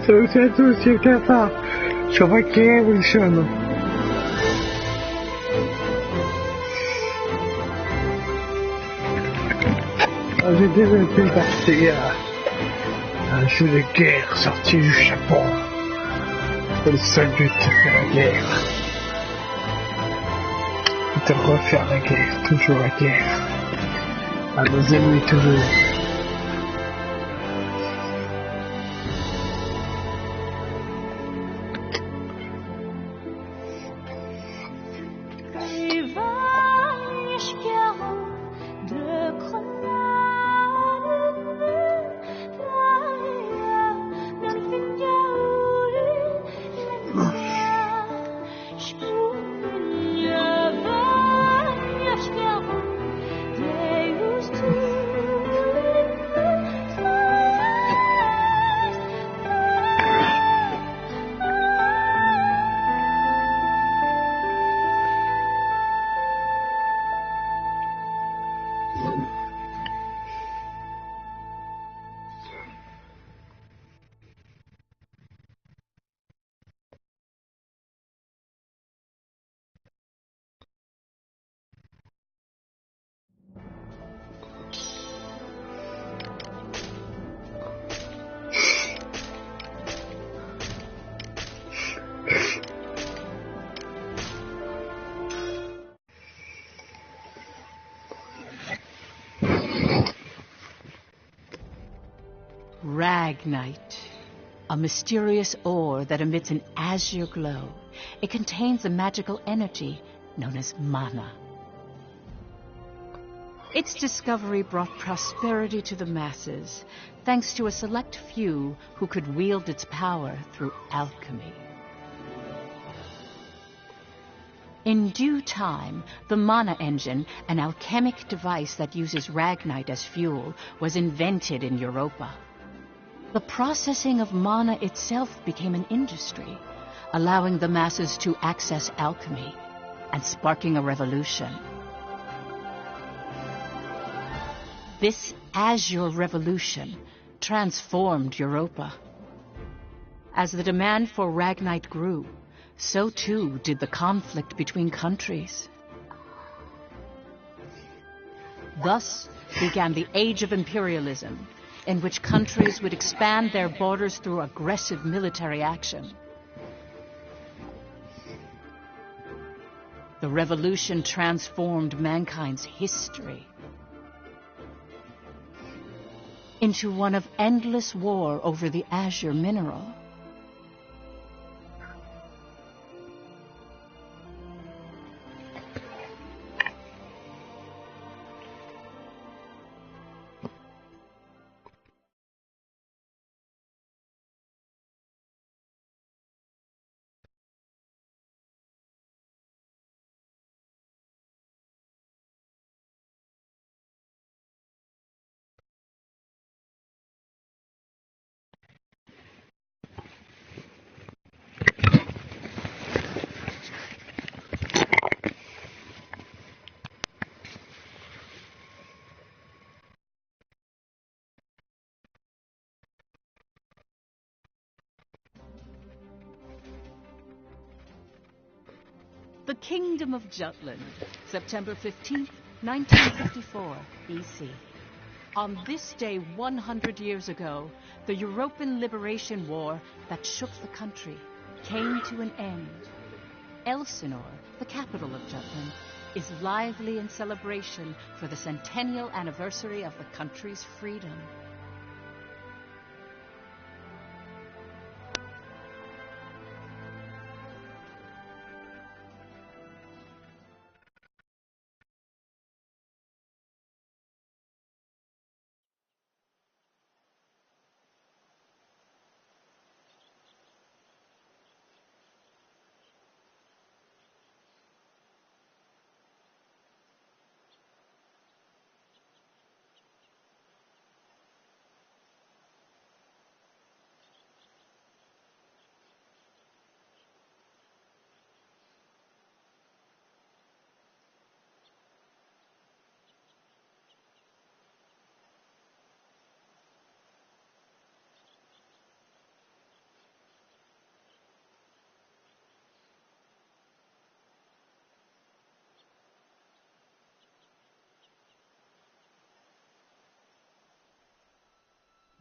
So to together. So Valkyria Revolution. J'ai développé partie un jeu de guerre sorti du Japon. Le seul but de faire la guerre. De refaire la guerre, toujours la guerre. À nos ennemis toujours. Ragnite, a mysterious ore that emits an azure glow. It contains a magical energy known as mana. Its discovery brought prosperity to the masses, thanks to a select few who could wield its power through alchemy. In due time, the mana engine, an alchemic device that uses ragnite as fuel, was invented in Europa. The processing of mana itself became an industry, allowing the masses to access alchemy and sparking a revolution. This Azure Revolution transformed Europa. As the demand for ragnite grew, so too did the conflict between countries. Thus began the Age of Imperialism, in which countries would expand their borders through aggressive military action. The revolution transformed mankind's history into one of endless war over the azure mineral. The Kingdom of Jutland, September 15th, 1954, BC. On this day 100 years ago, the European Liberation War that shook the country came to an end. Elsinore, the capital of Jutland, is lively in celebration for the centennial anniversary of the country's freedom.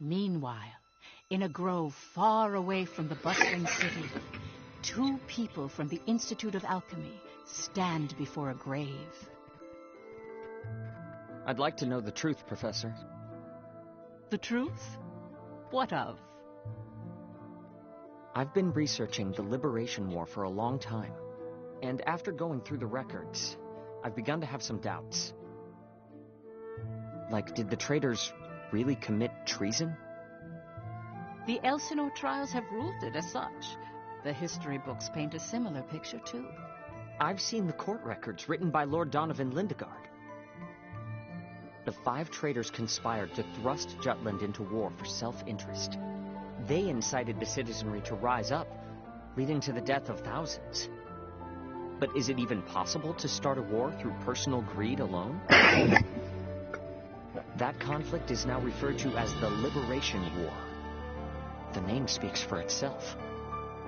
Meanwhile, in a grove far away from the bustling city, two people from the Institute of Alchemy stand before a grave. I'd like to know the truth, Professor. The truth? What of? I've been researching the Liberation War for a long time, and after going through the records, I've begun to have some doubts. Like, did the traitors really commit treason? The Elsinore trials have ruled it as such. The history books paint a similar picture, too. I've seen the court records written by Lord Donovan Lindegard. The 5 traitors conspired to thrust Jutland into war for self-interest. They incited the citizenry to rise up, leading to the death of thousands. But is it even possible to start a war through personal greed alone? That conflict is now referred to as the Liberation War. The name speaks for itself.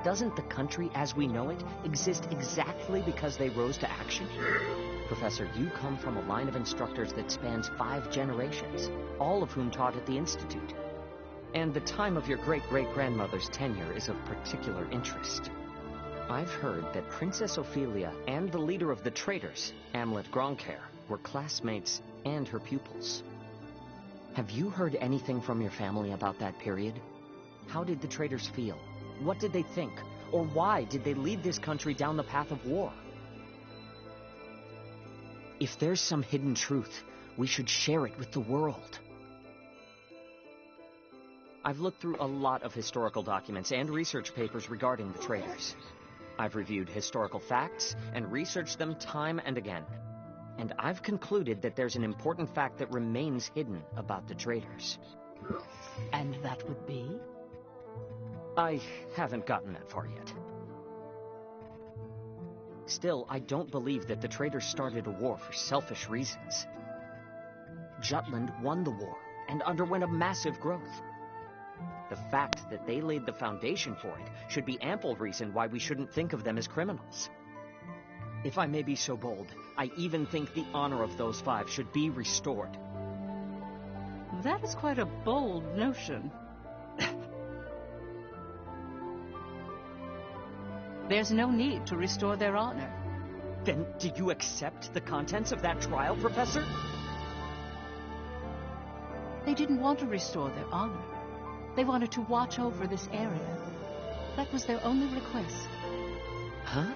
Doesn't the country as we know it exist exactly because they rose to action? Professor, you come from a line of instructors that spans 5 generations, all of whom taught at the Institute. And the time of your great-great-grandmother's tenure is of particular interest. I've heard that Princess Ophelia and the leader of the traitors, Amlet Gronkair, were classmates and her pupils. Have you heard anything from your family about that period? How did the traitors feel? What did they think? Or why did they lead this country down the path of war? If there's some hidden truth, we should share it with the world. I've looked through a lot of historical documents and research papers regarding the traitors. I've reviewed historical facts and researched them time and again. And I've concluded that there's an important fact that remains hidden about the traitors. And that would be? I haven't gotten that far yet. Still, I don't believe that the traitors started a war for selfish reasons. Jutland won the war and underwent a massive growth. The fact that they laid the foundation for it should be ample reason why we shouldn't think of them as criminals. If I may be so bold, I even think the honor of those 5 should be restored. That is quite a bold notion. There's no need to restore their honor. Then do you accept the contents of that trial, Professor? They didn't want to restore their honor. They wanted to watch over this area. That was their only request. Huh?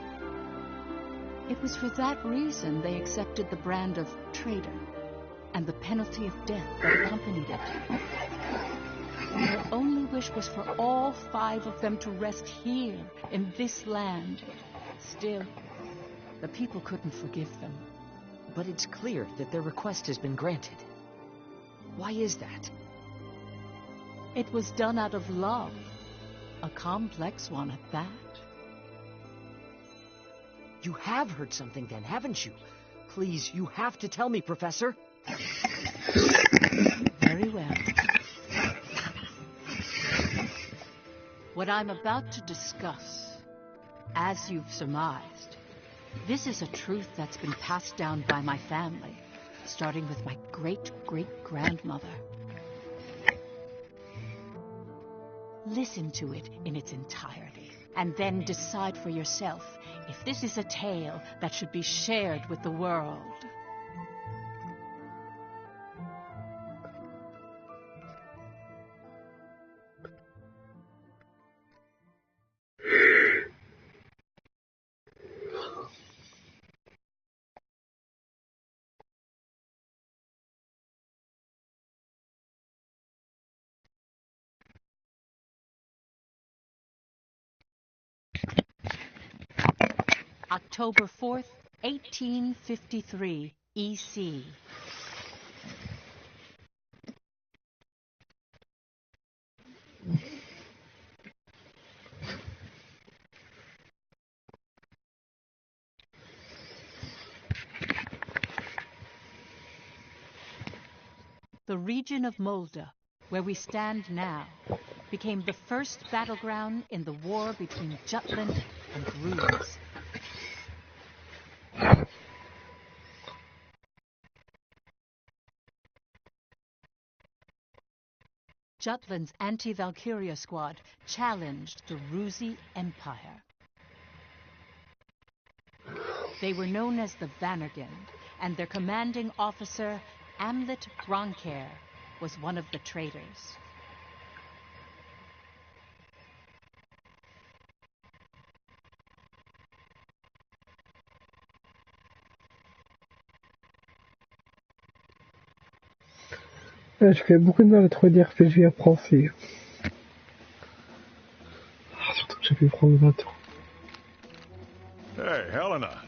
It was for that reason they accepted the brand of traitor and the penalty of death that accompanied it. Their only wish was for all 5 of them to rest here in this land. Still, the people couldn't forgive them. But it's clear that their request has been granted. Why is that? It was done out of love, a complex one at that. You have heard something then, haven't you? Please, you have to tell me, Professor. Very well. What I'm about to discuss, as you've surmised, this is a truth that's been passed down by my family, starting with my great-great-grandmother. Listen to it in its entirety, and then decide for yourself if this is a tale that should be shared with the world. October 4th, 1853, E.C. The region of Molde, where we stand now, became the first battleground in the war between Jutland and Ruse. Jutland's anti-Valkyria squad challenged the Ruzi Empire. They were known as the Vannergund, and their commanding officer, Amlet Gronkair, was one of the traitors. Je fais beaucoup de mal à trouver des RPG à français. Surtout que j'ai pu prendre 20 ans. Hey, Helena.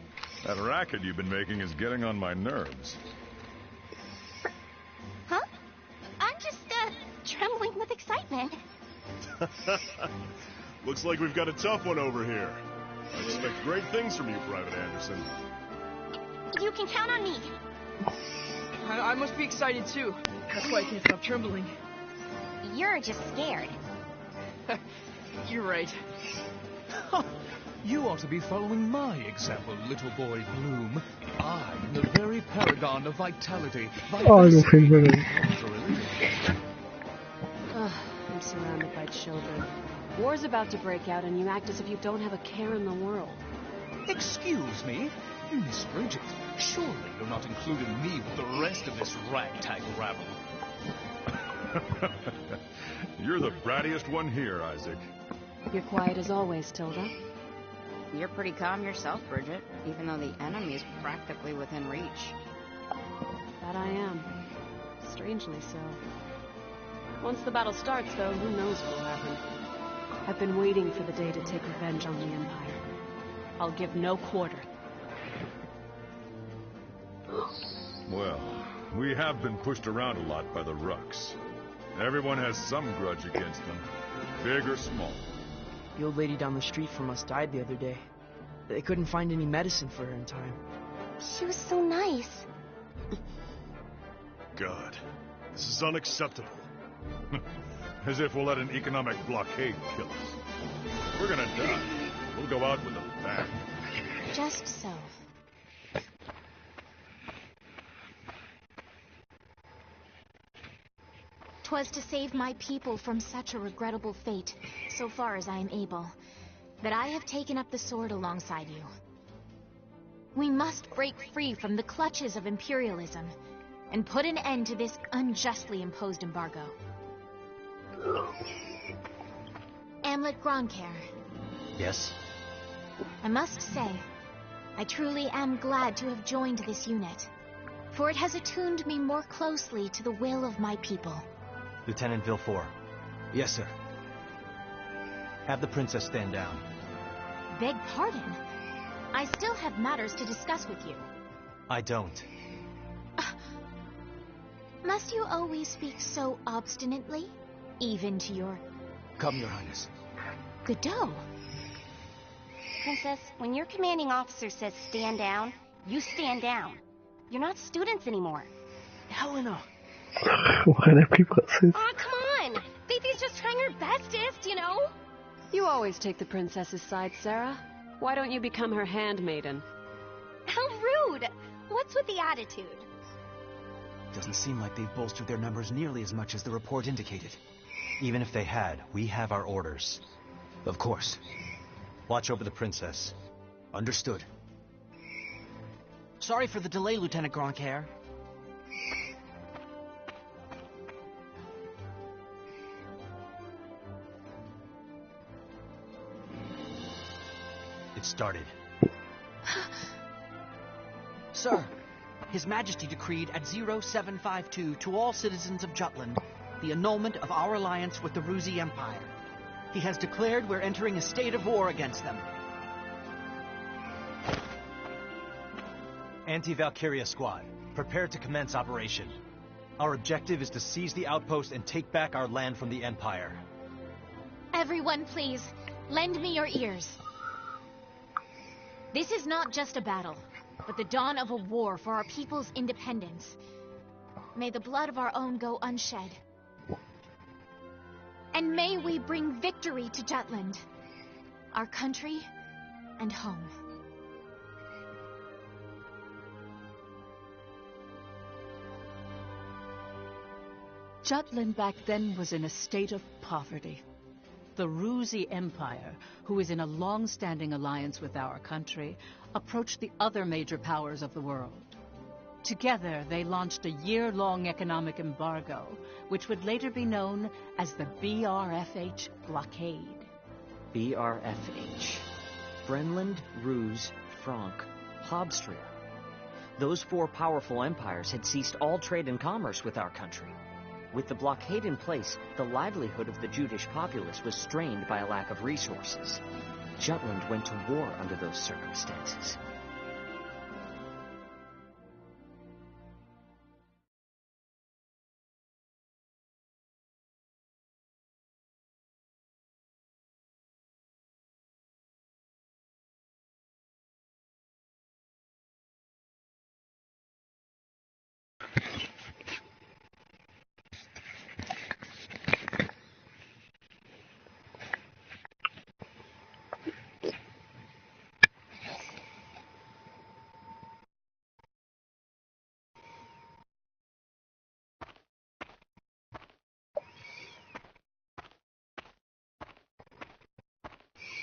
That racket you've been making is getting on my nerves. Huh? I'm just, trembling with excitement. Looks like we've got a tough one over here. I expect great things from you, Private Anderson. You can count on me. I must be excited too. That's why I can't stop trembling. You're just scared. You're right. You ought to be following my example, little boy Bloom. I'm the very paragon of vitality. Oh, ils ont fait une bonne. I'm surrounded by children. War's about to break out and you act as if you don't have a care in the world. Excuse me? Miss Bridget, surely you're not including me with the rest of this ragtag rabble. You're the brattiest one here, Isaac. You're quiet as always, Tilda. You're pretty calm yourself, Bridget, even though the enemy is practically within reach. That I am. Strangely so. Once the battle starts, though, who knows what'll happen. I've been waiting for the day to take revenge on the Empire. I'll give no quarter. Well, we have been pushed around a lot by the Rucks. Everyone has some grudge against them, big or small. The old lady down the street from us died the other day. They couldn't find any medicine for her in time. She was so nice. God, this is unacceptable. As if we'll let an economic blockade kill us. We're gonna die. We'll go out with a bang. Just so. 'Twas to save my people from such a regrettable fate, so far as I am able, that I have taken up the sword alongside you. We must break free from the clutches of imperialism and put an end to this unjustly imposed embargo. Amlet Gronkair. Yes? I must say, I truly am glad to have joined this unit, for it has attuned me more closely to the will of my people. Lieutenant Villefort. Yes, sir. Have the princess stand down. Beg pardon? I still have matters to discuss with you. I don't. Must you always speak so obstinately? Even to your... Come, Your Highness. Godot. Princess, when your commanding officer says stand down, you stand down. You're not students anymore. Helena! Rien appris, princesse. Aw, come on! Fifi's just trying her bestest, you know? You always take the princess's side, Sarah. Why don't you become her handmaiden? How rude! What's with the attitude? Doesn't seem like they've bolstered their numbers nearly as much as the report indicated. Even if they had, we have our orders. Of course. Watch over the princess. Understood. Sorry for the delay, Lieutenant Gronkair. It started. Sir, His Majesty decreed at 0752 to all citizens of Jutland the annulment of our alliance with the Ruzi Empire. He has declared we're entering a state of war against them. Anti-Valkyria squad, prepare to commence operation. Our objective is to seize the outpost and take back our land from the Empire. Everyone, please, lend me your ears. This is not just a battle, but the dawn of a war for our people's independence. May the blood of our own go unshed. And may we bring victory to Jutland, our country and home. Jutland back then was in a state of poverty. The Ruzi Empire, who is in a long-standing alliance with our country, approached the other major powers of the world. Together, they launched a year-long economic embargo, which would later be known as the BRFH blockade. BRFH. Brenland, Ruse, Frank, Hobstria. Those four powerful empires had ceased all trade and commerce with our country. With the blockade in place, the livelihood of the Judish populace was strained by a lack of resources. Jutland went to war under those circumstances.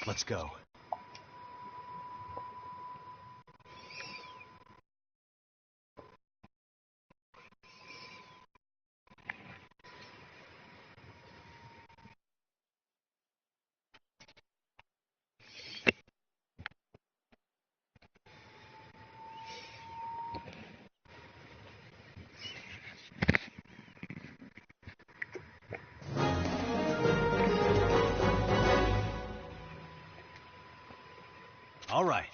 Let's go. All right.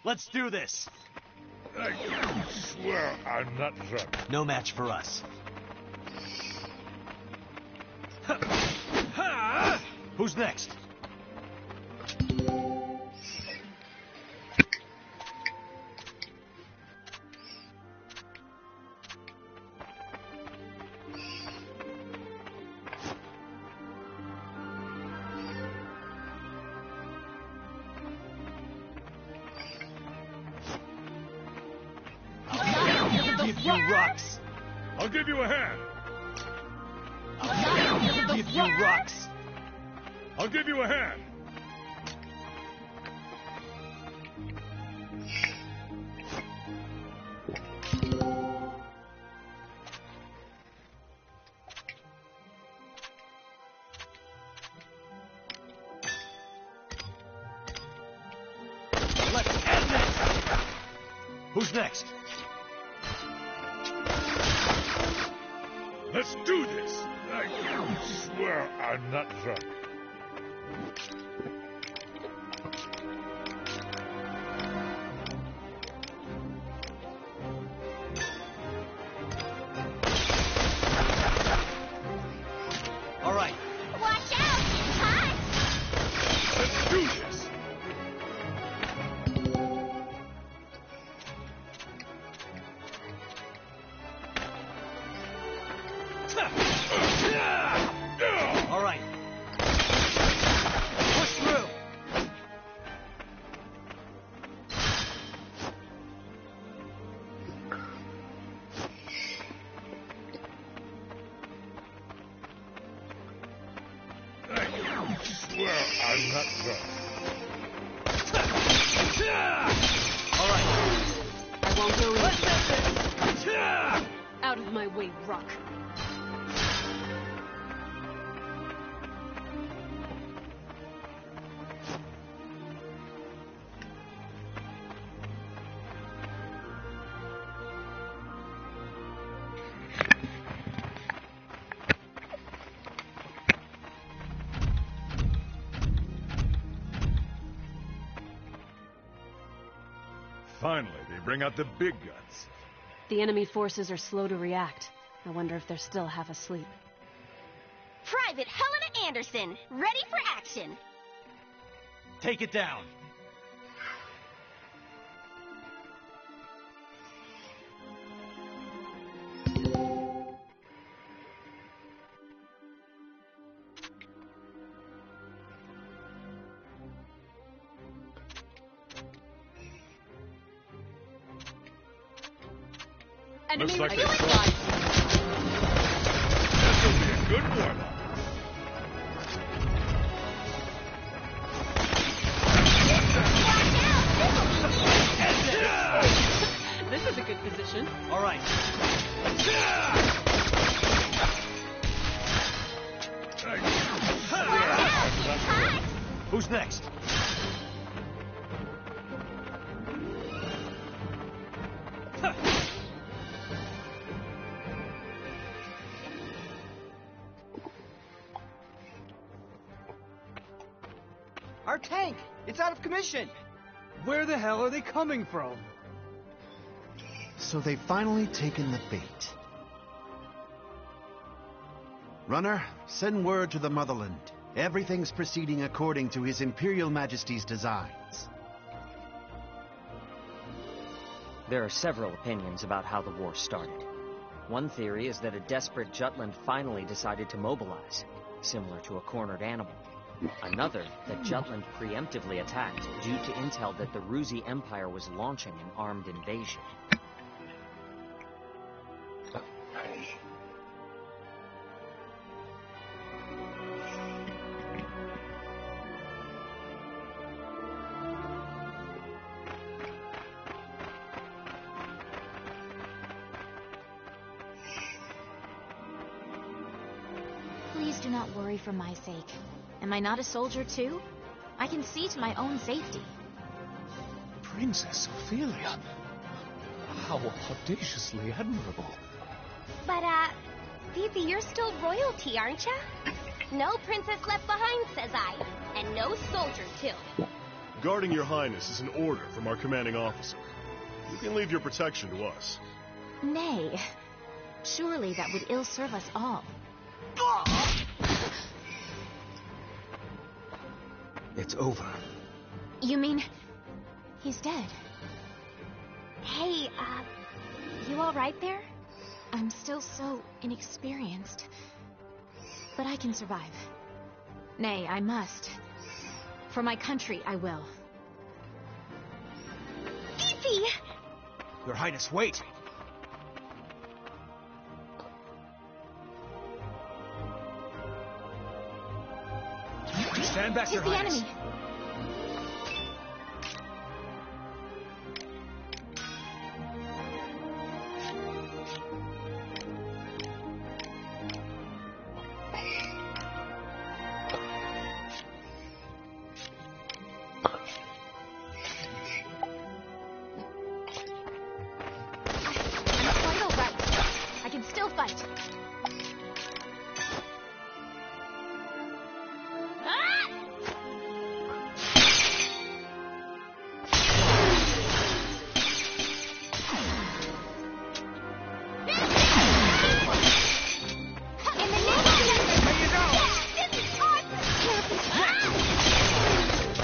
Let's do this. I swear I'm not drunk. No match for us. Who's next? You rocks. I'll give you a hand. I'll give you rocks. I'll give you a hand. Let's end this. Who's next? Let's do this! I swear I'm not drunk. All right. Watch out! It's hot! Let's do this! All right. Push through. I swear I'm not drunk. All right. I won't go in. Let's end this. Out of my way, Rock. Finally, they bring out the big guns. The enemy forces are slow to react. I wonder if they're still half asleep. Private Helena Anderson, ready for action. Take it down. Enemy Looks like they resupply. This will be a good warm-up. This is a good position. All right. Who's next? Our tank! It's out of commission! Where the hell are they coming from? So they've finally taken the bait. Runner, send word to the motherland. Everything's proceeding according to His Imperial Majesty's designs. There are several opinions about how the war started. One theory is that a desperate Jutland finally decided to mobilize, similar to a cornered animal. Another, that Jutland preemptively attacked due to intel that the Ruzi Empire was launching an armed invasion. Please do not worry for my sake. Am I not a soldier too? I can see to my own safety. Princess Ophelia. How audaciously admirable. But, Fifi, you're still royalty, aren't ya? No princess left behind, says I. And no soldier, too. Guarding your highness is an order from our commanding officer. You can leave your protection to us. Nay. Surely that would ill serve us all. It's over. You mean he's dead? Hey, you alright there? I'm still so inexperienced. But I can survive. Nay, I must. For my country, I will. Fifi! Your Highness, wait! Stand back, Tis Your the Highness. enemy. I'm quite all right. I can still fight.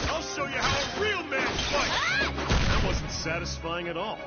I'll show you how a real man fights! That wasn't satisfying at all.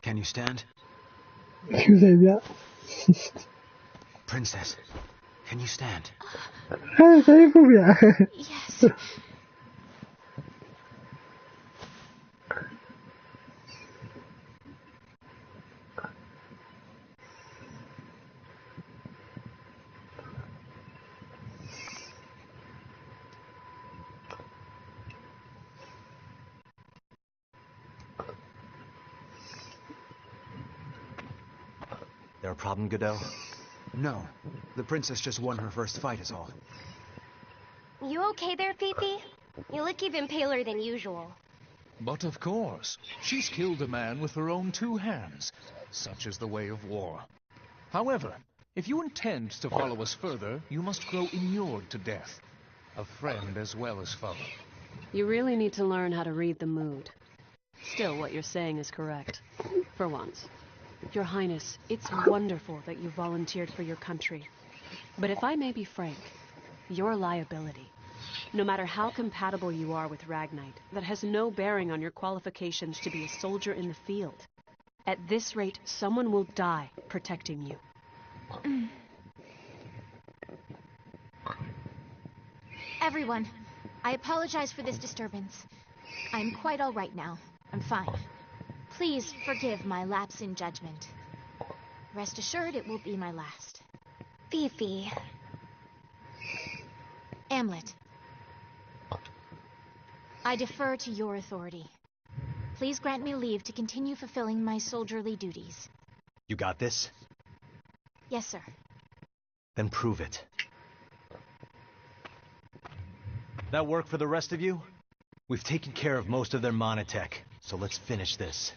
Can you stand? Est-ce que vous allez bien? Princess, can you stand? Ah, allez-vous bien? Yes. There a problem, Godot? No. The princess just won her first fight is all. You okay there, Fifi? You look even paler than usual. But of course, she's killed a man with her own 2 hands. Such is the way of war. However, if you intend to follow us further, you must grow inured to death. A friend as well as foe. You really need to learn how to read the mood. Still, what you're saying is correct. For once. Your Highness, it's wonderful that you volunteered for your country. But if I may be frank, you're a liability. No matter how compatible you are with Ragnite, that has no bearing on your qualifications to be a soldier in the field. At this rate, someone will die protecting you. Everyone, I apologize for this disturbance. I'm quite all right now. I'm fine. Please forgive my lapse in judgment. Rest assured it will be my last. Fifi. Amlet. I defer to your authority. Please grant me leave to continue fulfilling my soldierly duties. You got this? Yes, sir. Then prove it. That work for the rest of you? We've taken care of most of their monotech, so let's finish this.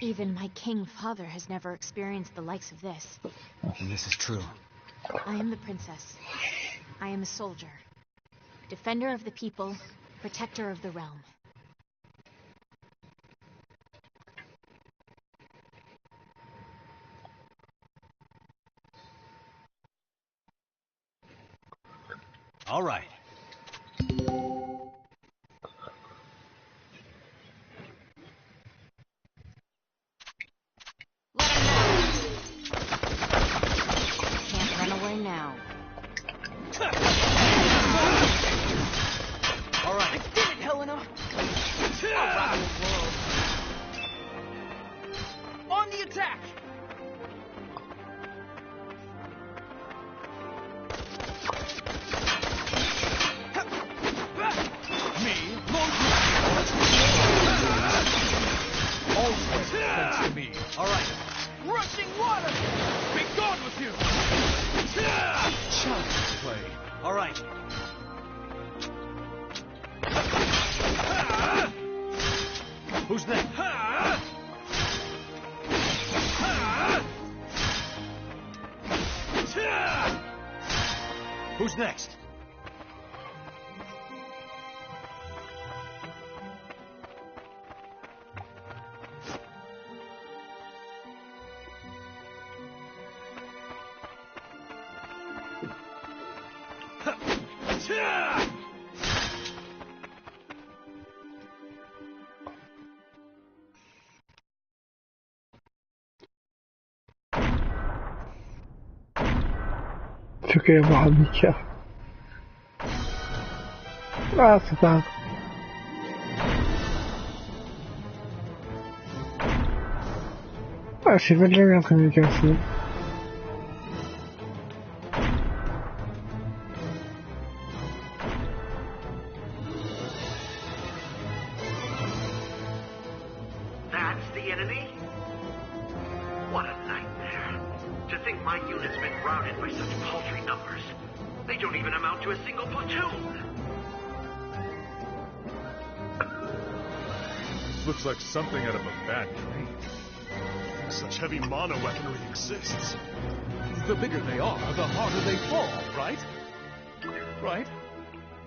Even my king father has never experienced the likes of this. And this is true. I am the princess. I am a soldier. Defender of the people, protector of the realm. All right. Can't run away now. All right. I did it, Helena! Around the world. On the attack! Thanks to me. All right. Rushing water! Be gone with you! Child's play. All right. Who's next? Who's next? Tu veux y avoir un Mika. Ah, c'est pas grave. Ah, je sais pas que j'avais un train de casser. That's the enemy? What a nightmare. To think my unit's been routed by such paltry numbers. They don't even amount to a single platoon. Looks like something out of a bad dream. Such heavy mono weaponry exists. The bigger they are, the harder they fall, right? Right?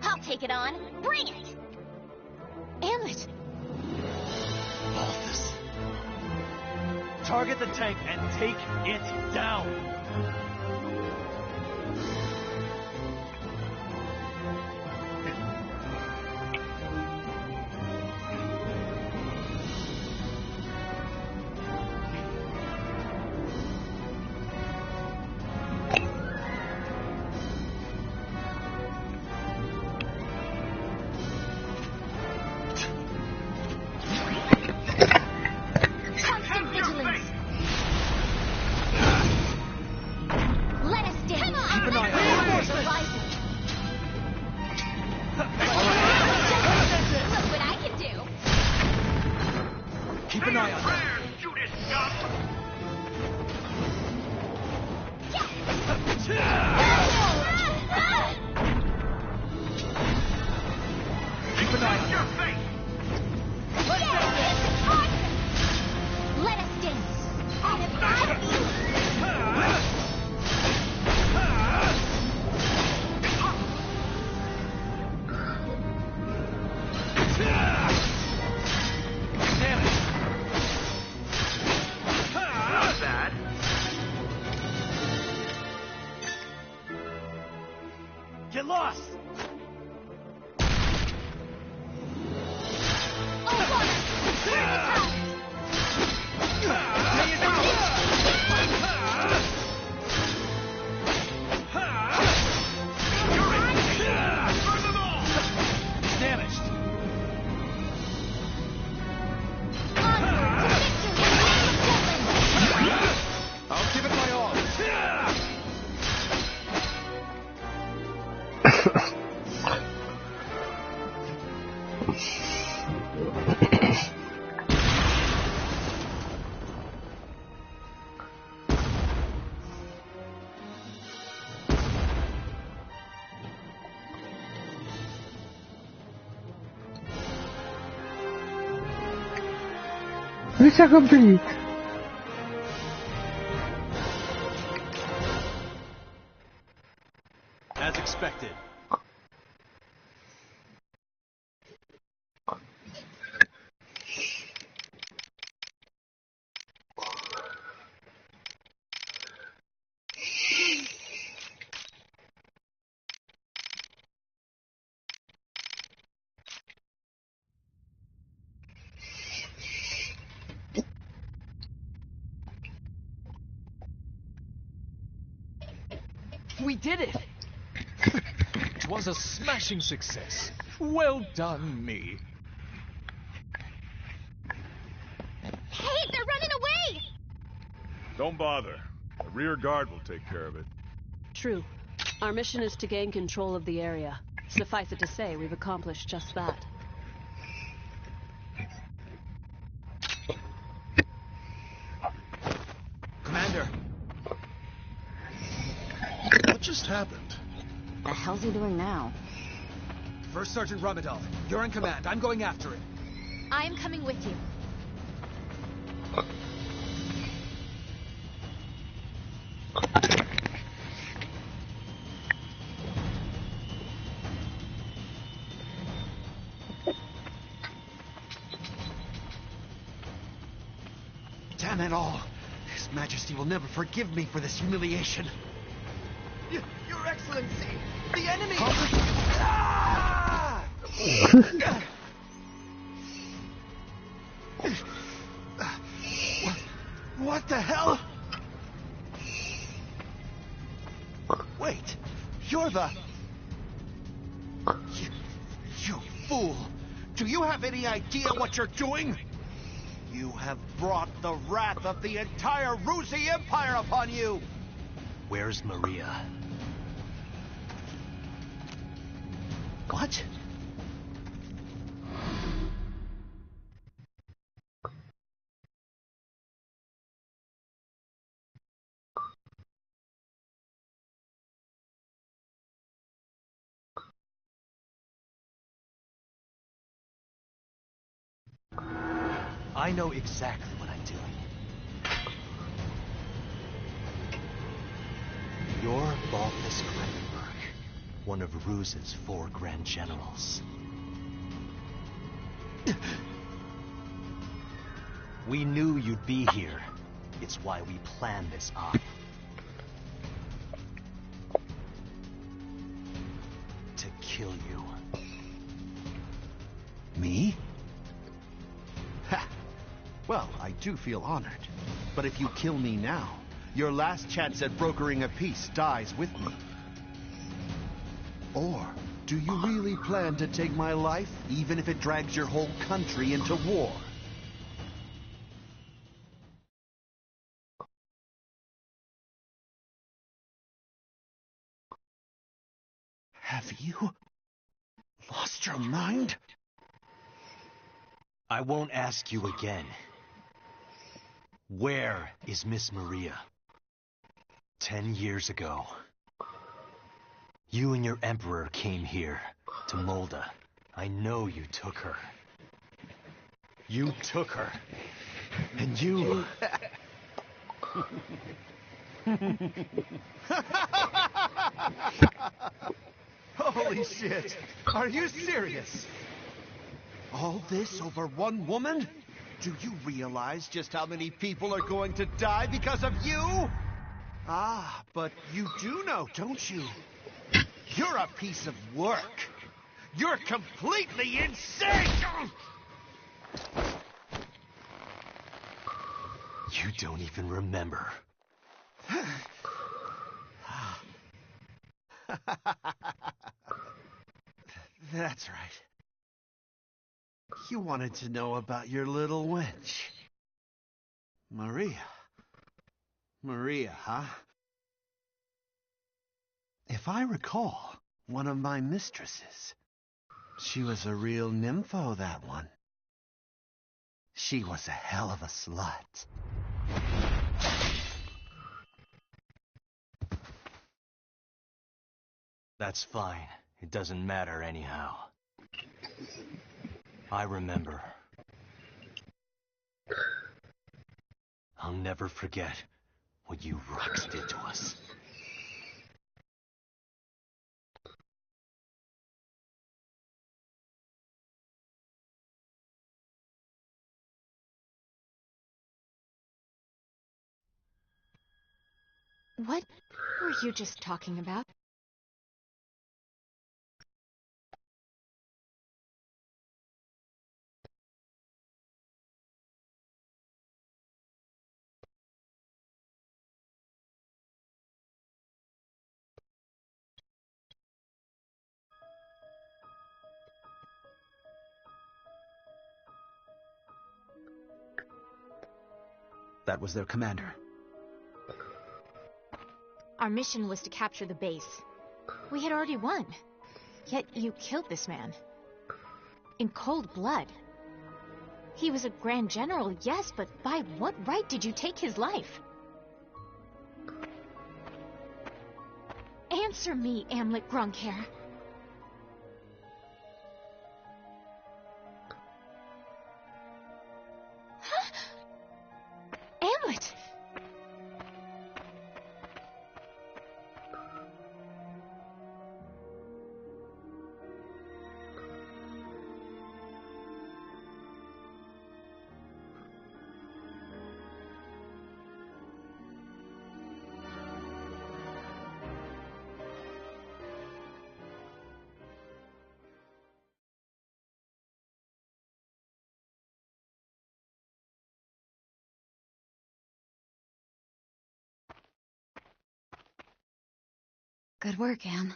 I'll take it on. Bring it! Amlet! Balthus. Target the tank and take it down. Constant vigilance! Let us dance! Keep an eye on lost! Damaged. I'll give it my all. Mission complete. As expected. We did it! It was a smashing success. Well done, me. Hey, they're running away! Don't bother. The rear guard will take care of it. True. Our mission is to gain control of the area. Suffice it to say, we've accomplished just that. Commander! What just happened? The hell's he doing now? First Sergeant Ramadal, you're in command. I'm going after it. I am coming with you. Damn it all! His Majesty will never forgive me for this humiliation. Your Excellency, the enemy! What the hell? Wait, you're the... You fool! Do you have any idea what you're doing? You have brought the wrath of the entire Rusi Empire upon you! Where's Maria? What? I know exactly what I'm doing. You're Balthus Kremenberg, one of Ruz's 4 Grand Generals. We knew you'd be here. It's why we planned this op. To kill you. Me? Ha! Well, I do feel honored. But if you kill me now, your last chance at brokering a peace dies with me. Or do you really plan to take my life, even if it drags your whole country into war? Have you lost your mind? I won't ask you again. Where is Miss Maria? 10 years ago, you and your Emperor came here to Molda. I know you took her. You took her. And you... Holy shit! Are you serious? All this over one woman? Do you realize just how many people are going to die because of you? Ah, but you do know, don't you? You're a piece of work. You're completely insane! You don't even remember. That's right. You wanted to know about your little wench. Maria. Maria, huh? If I recall, one of my mistresses. She was a real nympho, that one. She was a hell of a slut. That's fine. It doesn't matter anyhow. I remember. I'll never forget what you rocks did to us. What were you just talking about? That was their commander. Our mission was to capture the base. We had already won. Yet you killed this man. In cold blood. He was a Grand General, yes, but by what right did you take his life? Answer me, Amlet Grunkhair. Amlet! Good work, Am.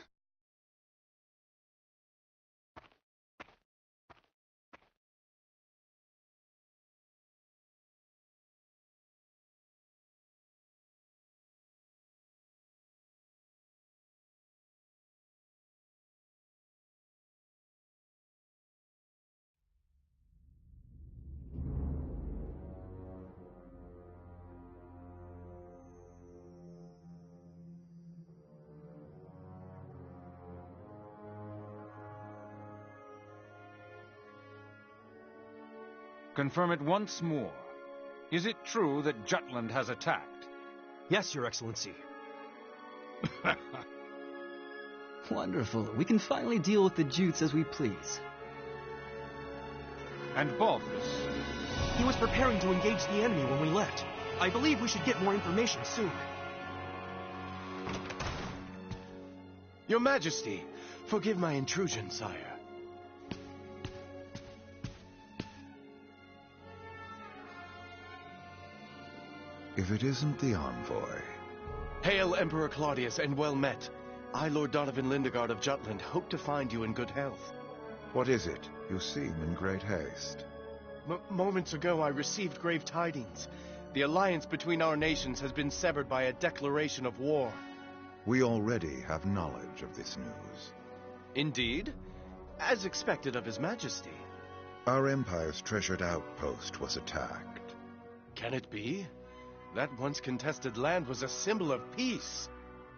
Confirm it once more. Is it true that Jutland has attacked? Yes, Your Excellency. Wonderful. We can finally deal with the Jutes as we please. And Balthus? He was preparing to engage the enemy when we left. I believe we should get more information soon. Your Majesty, forgive my intrusion, sire. If it isn't the envoy. Hail, Emperor Claudius, and well met. I, Lord Donovan Lindegard of Jutland, hope to find you in good health. What is it? You seem in great haste. Moments ago, I received grave tidings. The alliance between our nations has been severed by a declaration of war. We already have knowledge of this news. Indeed? As expected of His Majesty. Our Empire's treasured outpost was attacked. Can it be? That once contested land was a symbol of peace.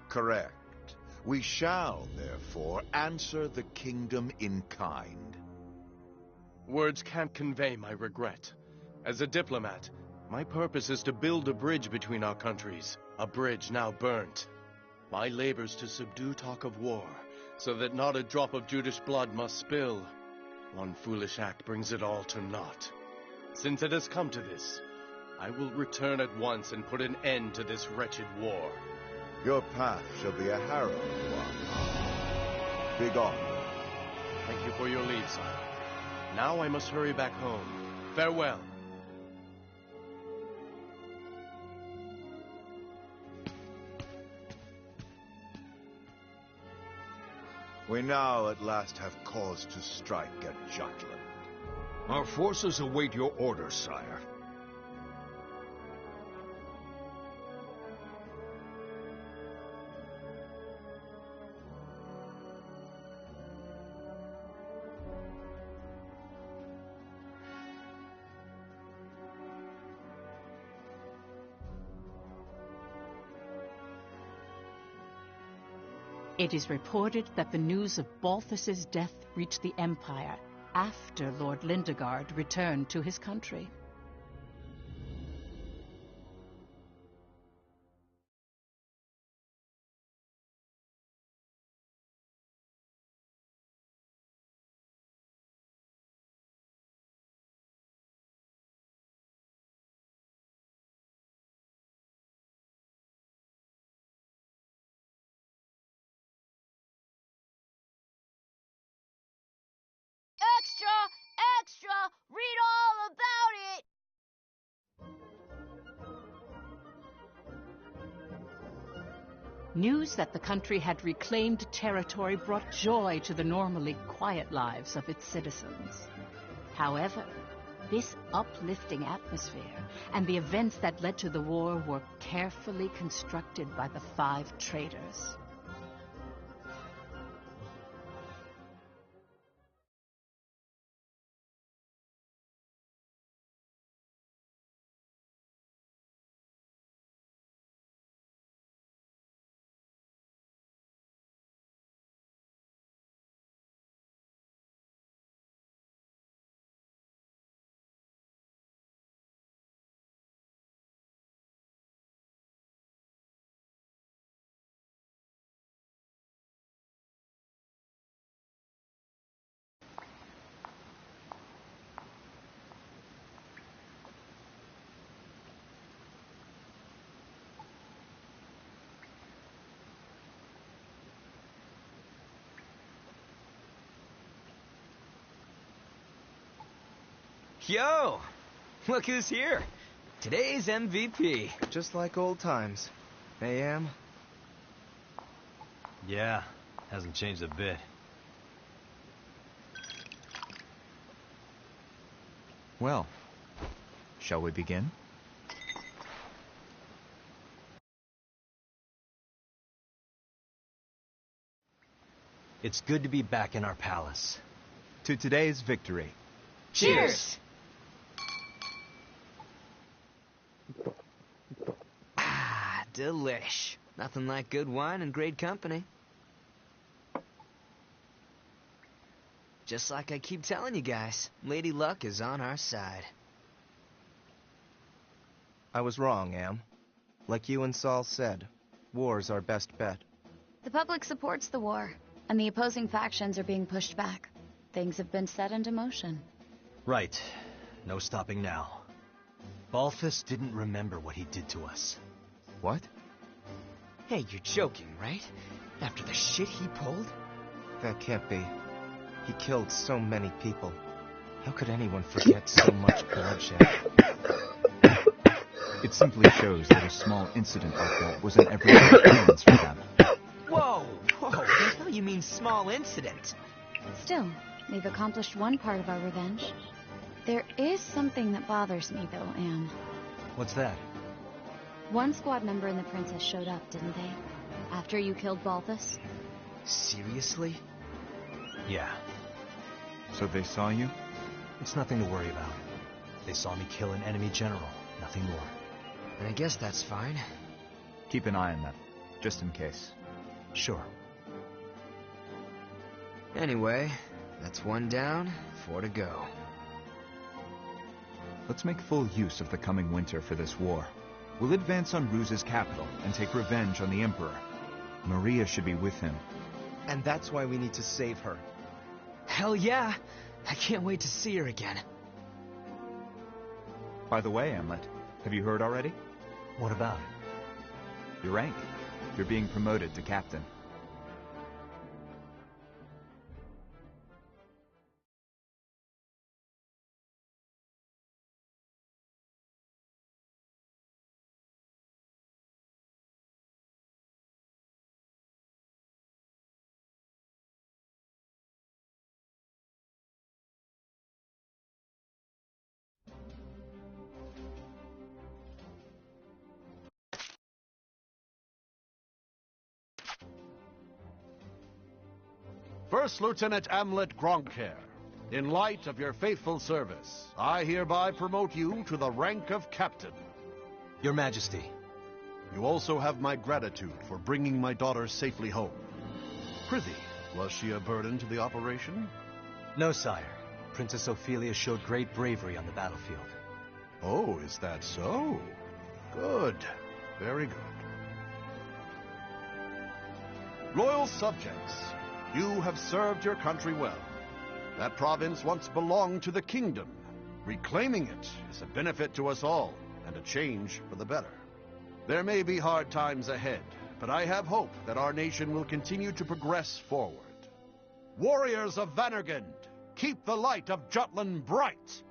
Correct. We shall, therefore, answer the kingdom in kind. Words can't convey my regret. As a diplomat, my purpose is to build a bridge between our countries, a bridge now burnt. My labors to subdue talk of war, so that not a drop of Judish blood must spill. One foolish act brings it all to naught. Since it has come to this, I will return at once and put an end to this wretched war. Your path shall be a harrowed one. Begone. Thank you for your leave, sire. Now I must hurry back home. Farewell. We now at last have cause to strike at Jutland. Our forces await your orders, sire. It is reported that the news of Balthus's death reached the Empire after Lord Lindegard returned to his country. Extra! Extra! Read all about it! News that the country had reclaimed territory brought joy to the normally quiet lives of its citizens. However, this uplifting atmosphere and the events that led to the war were carefully constructed by the 5 traitors. Yo! Look who's here! Today's MVP. Just like old times. AM? Yeah, hasn't changed a bit. Well, shall we begin? It's good to be back in our palace. To today's victory. Cheers! Delish. Nothing like good wine and great company. Just like I keep telling you guys, Lady Luck is on our side. I was wrong, Am. Like you and Saul said, war's our best bet. The public supports the war, and the opposing factions are being pushed back. Things have been set into motion. Right. No stopping now. Balthus didn't remember what he did to us. What? Hey, you're joking, right? After the shit he pulled? That can't be. He killed so many people. How could anyone forget so much bloodshed? It simply shows that a small incident like that was an everyday occurrence for them. Whoa! Whoa! The hell you mean small incident? Still, they've accomplished one part of our revenge. There is something that bothers me, though, Am. What's that? One squad member and the princess showed up, didn't they? After you killed Balthus? Seriously? Yeah. So they saw you? It's nothing to worry about. They saw me kill an enemy general. Nothing more. And I guess that's fine. Keep an eye on them, just in case. Sure. Anyway, that's 1 down, 4 to go. Let's make full use of the coming winter for this war. We'll advance on Ruse's capital and take revenge on the Emperor. Maria should be with him. And that's why we need to save her. Hell yeah! I can't wait to see her again. By the way, Hamlet, have you heard already? What about it? Your rank. You're being promoted to captain. First Lieutenant Amlet Gronkair, in light of your faithful service, I hereby promote you to the rank of Captain. Your Majesty. You also have my gratitude for bringing my daughter safely home. Prithee, was she a burden to the operation? No, sire. Princess Ophelia showed great bravery on the battlefield. Oh, is that so? Good. Very good. Loyal subjects, you have served your country well. That province once belonged to the kingdom. Reclaiming it is a benefit to us all, and a change for the better. There may be hard times ahead, but I have hope that our nation will continue to progress forward. Warriors of Vannergund, keep the light of Jutland bright!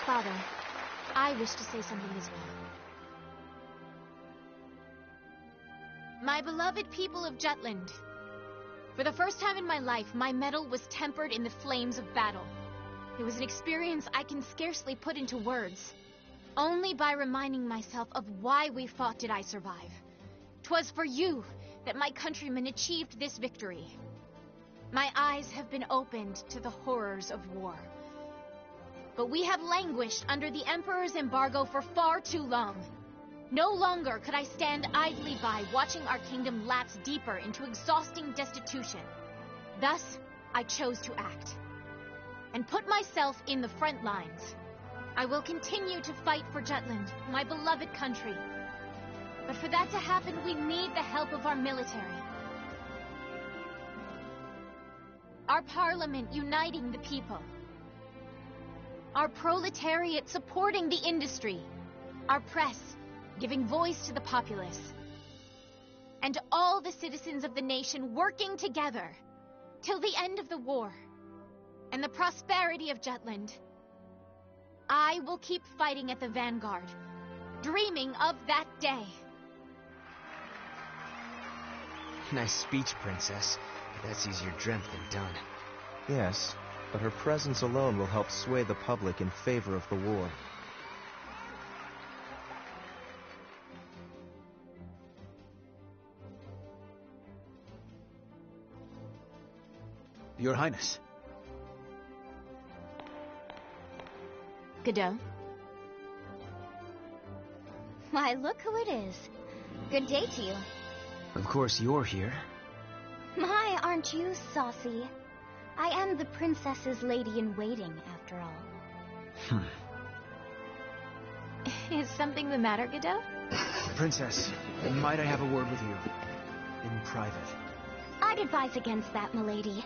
Father, I wish to say something as well. My beloved people of Jutland, for the first time in my life, my mettle was tempered in the flames of battle. It was an experience I can scarcely put into words. Only by reminding myself of why we fought did I survive. 'Twas for you that my countrymen achieved this victory. My eyes have been opened to the horrors of war. But we have languished under the Emperor's embargo for far too long. No longer could I stand idly by watching our kingdom lapse deeper into exhausting destitution. Thus, I chose to act and put myself in the front lines. I will continue to fight for Jutland, my beloved country. But for that to happen, we need the help of our military. Our parliament uniting the people. Our proletariat supporting the industry. Our press giving voice to the populace. And all the citizens of the nation working together till the end of the war and the prosperity of Jutland. I will keep fighting at the vanguard, dreaming of that day. Nice speech, Princess. But that's easier dreamt than done. Yes, but her presence alone will help sway the public in favor of the war. Your Highness. Godot? Why, look who it is. Good day to you. Of course you're here. My, aren't you saucy? I am the princess's lady-in-waiting, after all. Is something the matter, Godot? Princess, might I have a word with you? In private. I'd advise against that, milady.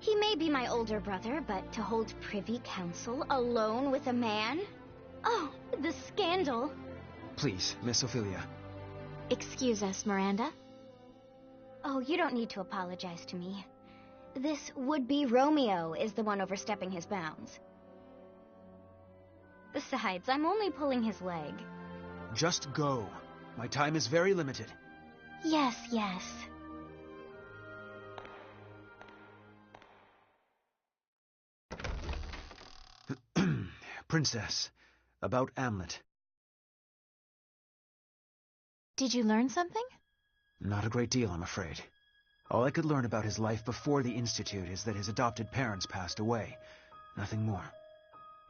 He may be my older brother, but to hold privy council alone with a man? Oh, the scandal. Please, Miss Ophelia. Excuse us, Miranda. Oh, you don't need to apologize to me. This would-be Romeo is the one overstepping his bounds. Besides, I'm only pulling his leg. Just go. My time is very limited. Yes, yes. Princess, about Amlet. Did you learn something? Not a great deal, I'm afraid. All I could learn about his life before the Institute is that his adopted parents passed away. Nothing more.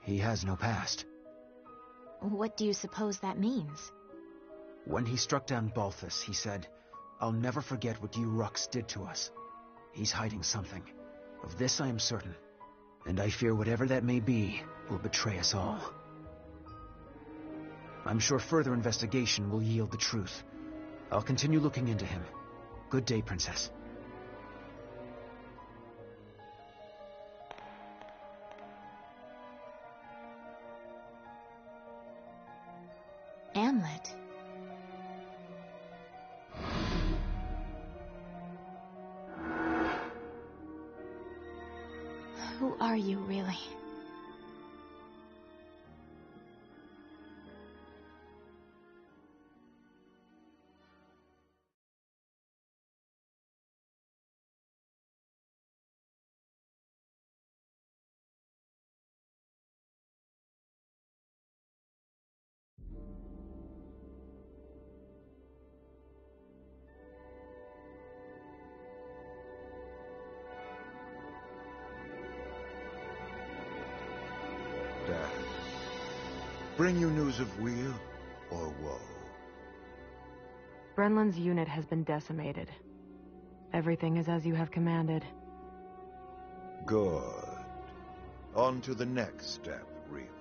He has no past. What do you suppose that means? When he struck down Balthus, he said, "I'll never forget what you Rux did to us." He's hiding something. Of this I am certain. And I fear whatever that may be will betray us all. I'm sure further investigation will yield the truth. I'll continue looking into him. Good day, Princess. Amlet. Who are you, really? bring you news of weal or woe? Brenlin's unit has been decimated. Everything is as you have commanded. Good. On to the next step, Reaper.